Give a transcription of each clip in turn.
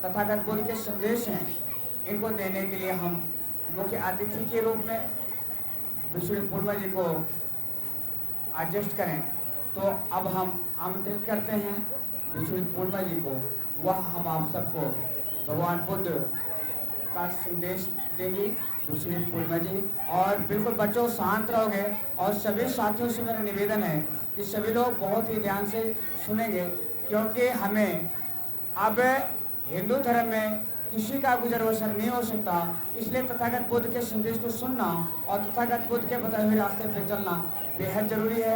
तथागत बुद्ध के संदेश हैं, इनको देने के लिए हम मुख्य अतिथि के रूप में विष्णु पूर्वा जी को एडजस्ट करें। तो अब हम आमंत्रित करते हैं विष्णु पूर्वा जी को, वह हम आप सबको भगवान बुद्ध का संदेश देंगी विष्णु पूर्वा जी। और बिल्कुल बच्चों शांत रहोगे, और सभी साथियों से मेरा निवेदन है कि सभी लोग बहुत ही ध्यान से सुनेंगे, क्योंकि हमें अब हिंदू धर्म में किसी का गुजर बसर नहीं हो सकता। इसलिए तथागत बुद्ध के संदेश को सुनना और तथागत बुद्ध के बताए हुए रास्ते पर चलना बेहद जरूरी है।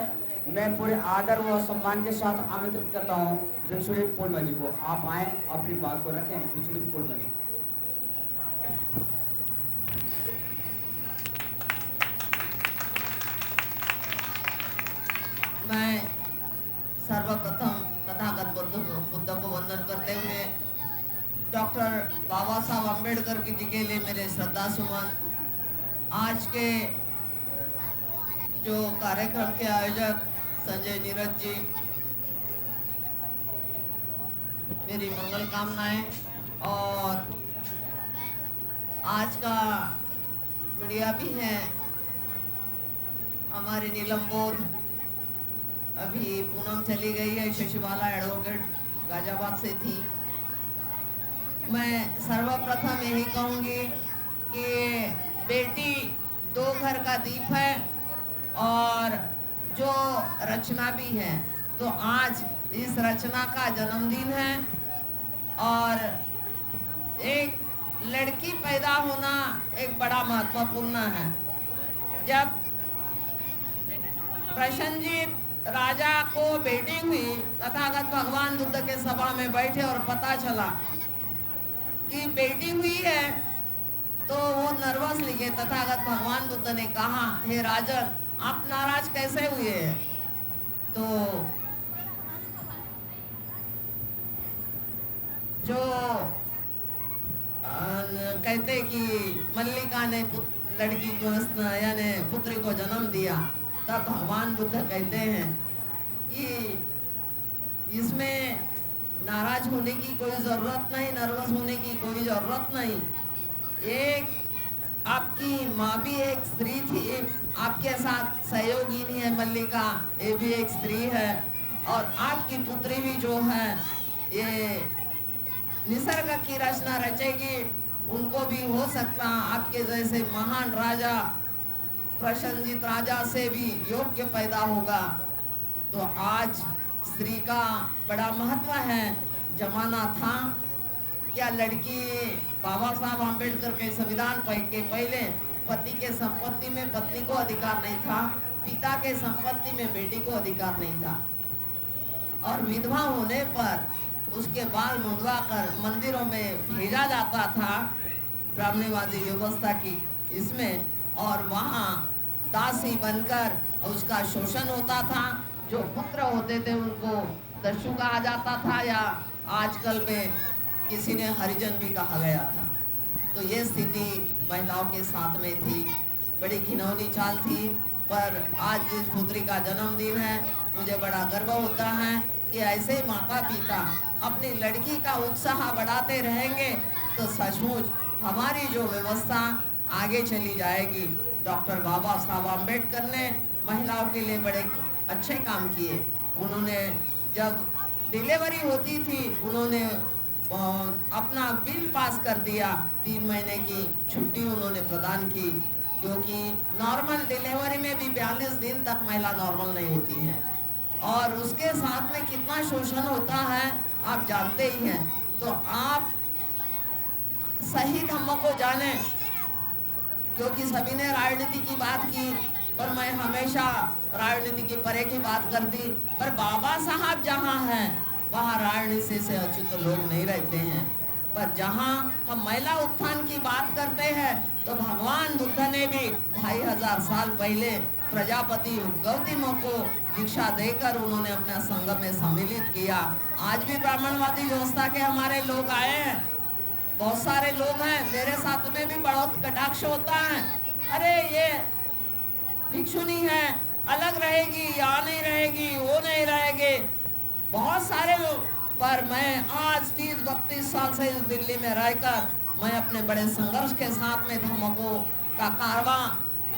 मैं पूरे आदर व सम्मान के साथ आमंत्रित करता हूँ विष्णु पूर्वा जी को। आप आए, अपनी बात को रखें विष्णु पूर्वा जी। मैं सर्वप्रथम तथागत बुद्ध को वंदन करते हुए डॉक्टर बाबा साहब अम्बेडकर जी के लिए मेरे श्रद्धा सुमन। आज के जो कार्यक्रम के आयोजक संजय नीरज जी, मेरी मंगल कामनाएं। और आज का मीडिया भी है, हमारी नीलम बोध अभी पूनम चली गई है, शशिबाला एडवोकेट गाजियाबाद से थी। मैं सर्वप्रथम यही कहूँगी कि बेटी दो घर का दीप है और जो रचना भी है। तो आज इस रचना का जन्मदिन है और एक लड़की पैदा होना एक बड़ा महत्वपूर्ण है। जब प्रसन्नजीत राजा को बेटी हुई, तथागत भगवान बुद्ध के सभा में बैठे और पता चला कि बेटी हुई है, तो वो नर्वस लिखे। तथागत भगवान बुद्ध ने कहा, हे राजन, आप नाराज कैसे हुए हैं? तो जो कहते कि मल्लिका ने लड़की को यानी पुत्री को जन्म दिया, तब भगवान बुद्ध कहते हैं कि इसमें नाराज होने की कोई ज़रूरत नहीं, नर्वस होने की कोई ज़रूरत नहीं। एक आपकी माँ भी एक स्त्री थी, आपके साथ सहयोगिनी है मल्लिका, ये भी एक स्त्री है। और आपकी पुत्री भी जो है ये निसर्ग की रचना रचेगी, उनको भी हो सकता आपके जैसे महान राजा प्रसन्नजीत राजा से भी योग्य पैदा होगा। तो आज स्त्री का बड़ा महत्व है। जमाना था क्या लड़की, बाबा साहब अम्बेडकर के संविधान के पहले पति के संपत्ति में पत्नी को अधिकार नहीं था, पिता के संपत्ति में बेटी को अधिकार नहीं था। और विधवा होने पर उसके बाल मुंडवा कर मंदिरों में भेजा जाता था ब्राह्मणवादी व्यवस्था की इसमें, और वहाँ दासी बनकर उसका शोषण होता था। जो पुत्र होते थे उनको दस्यु कहा जाता था, या आजकल में किसी ने हरिजन भी कहा गया था। तो ये स्थिति महिलाओं के साथ में थी, बड़ी घिनौनी चाल थी। पर आज जिस पुत्री का जन्मदिन है, मुझे बड़ा गर्व होता है कि ऐसे माता पिता अपनी लड़की का उत्साह बढ़ाते रहेंगे तो सचमुच हमारी जो व्यवस्था आगे चली जाएगी। डॉक्टर बाबा साहब अम्बेडकर ने महिलाओं के लिए बड़े अच्छे काम किए। उन्होंने जब डिलीवरी होती थी, उन्होंने अपना बिल पास कर दिया, 3 महीने की छुट्टी उन्होंने प्रदान की, क्योंकि नॉर्मल डिलीवरी में भी 42 दिन तक महिला नॉर्मल नहीं होती है। और उसके साथ में कितना शोषण होता है आप जानते ही हैं। तो आप सही धम्म को जाने, क्योंकि सभी ने राजनीति की बात की, पर मैं हमेशा राजनीति के परे की बात करती। पर बाबा साहब जहाँ हैं वहाँ राजनीति से अच्युत लोग नहीं रहते हैं। पर जहाँ हम महिला उत्थान की बात करते हैं तो भगवान बुद्ध ने भी 2500 साल पहले प्रजापति गौतम को दीक्षा देकर उन्होंने अपना संघ में सम्मिलित किया। आज भी ब्राह्मणवादी व्यवस्था के हमारे लोग आए हैं, बहुत सारे लोग हैं, मेरे साथ में भी बहुत कटाक्ष होता है, अरे ये भिक्षुनी है, अलग रहेगी, यहाँ नहीं रहेगी, वो नहीं रहेगी। बहुत सारे पर मैं आज 30-32 साल से इस दिल्ली में रहकर मैं अपने बड़े संघर्ष के साथ में धम्मों का कारवां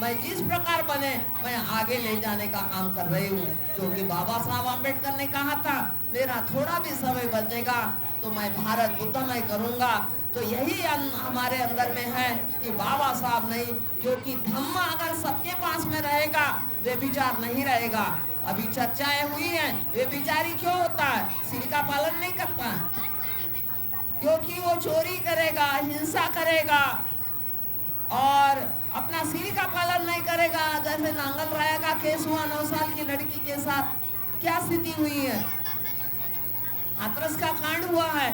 मैं जिस प्रकार बने मैं आगे ले जाने का काम कर रही हूँ, क्योंकि बाबा साहब आम्बेडकर ने कहा था मेरा थोड़ा भी समय बचेगा तो मैं भारत बुद्धमय करूँगा। तो यही हमारे अंदर में है कि बाबा साहब नहीं, क्योंकि धम्म अगर सबके पास में रहेगा वे विचार नहीं रहेगा। अभी चर्चाएं हुई हैं, वे विचारी क्यों होता है, सील का पालन नहीं करता है, क्योंकि वो चोरी करेगा, हिंसा करेगा और अपना सील का पालन नहीं करेगा। जैसे नांगल राया का केस हुआ 9 साल की लड़की के साथ, क्या स्थिति हुई है, हाथरस का कांड हुआ है।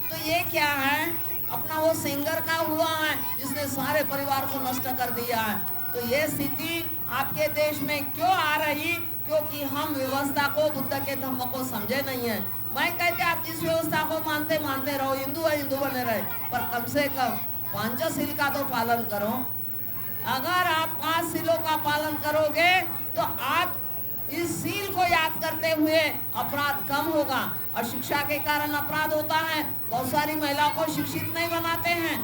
तो ये क्या है, अपना वो सिंगर का हुआ है जिसने सारे परिवार को नष्ट कर दिया है। तो ये स्थिति आपके देश में क्यों आ रही, क्योंकि हम व्यवस्था को, बुद्ध के धम्म को समझे नहीं है। मैं कहते आप जिस व्यवस्था को मानते मानते रहो, हिंदू है हिंदू बने रहे, पर कम से कम पंचशील का तो पालन करो। अगर आप 5 सीलों का पालन करोगे तो आप इस सील को याद करते हुए अपराध कम होगा। और शिक्षा के कारण अपराध होता है, बहुत सारी महिलाओं को शिक्षित नहीं बनाते हैं।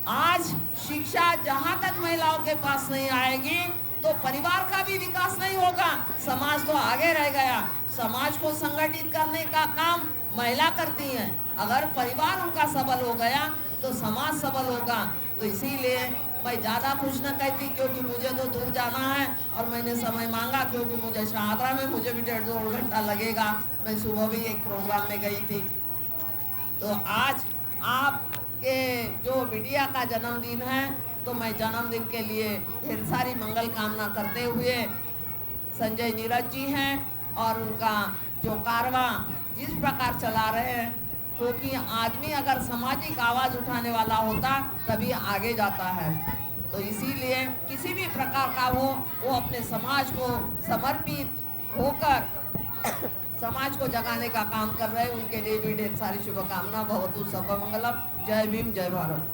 आज शिक्षा जहां तक महिलाओं के पास नहीं आएगी तो परिवार का भी विकास नहीं होगा, समाज तो आगे रह गया। समाज को संगठित करने का काम महिला करती हैं। अगर परिवार उनका सबल हो गया तो समाज सबल होगा। तो इसीलिए मैं ज़्यादा कुछ न कहती, क्योंकि मुझे तो दूर जाना है और मैंने समय मांगा, क्योंकि मुझे शाहदरा में मुझे भी 1.5-2 घंटा लगेगा। मैं सुबह भी एक प्रोग्राम में गई थी। तो आज आपके जो बिटिया का जन्मदिन है, तो मैं जन्मदिन के लिए ढेर सारी मंगल कामना करते हुए, संजय नीरज जी हैं और उनका जो कारवां जिस प्रकार चला रहे हैं, क्योंकि आदमी अगर सामाजिक आवाज़ उठाने वाला होता तभी आगे जाता है। तो इसीलिए किसी भी प्रकार का वो अपने समाज को समर्पित होकर समाज को जगाने का काम कर रहे हैं। उनके लिए भी ढेर सारी शुभकामना। भवतु सर्वमंगलम। जय भीम, जय भारत।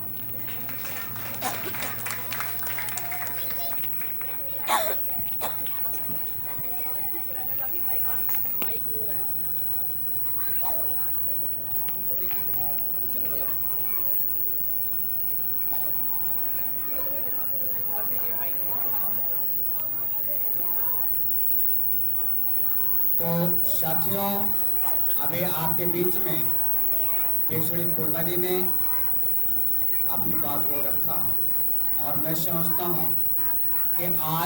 तो साथियों, अभी आपके बीच में भिक्षुणी पूर्णा जी ने अपनी बात को रखा और मैं समझता हूँ कि आज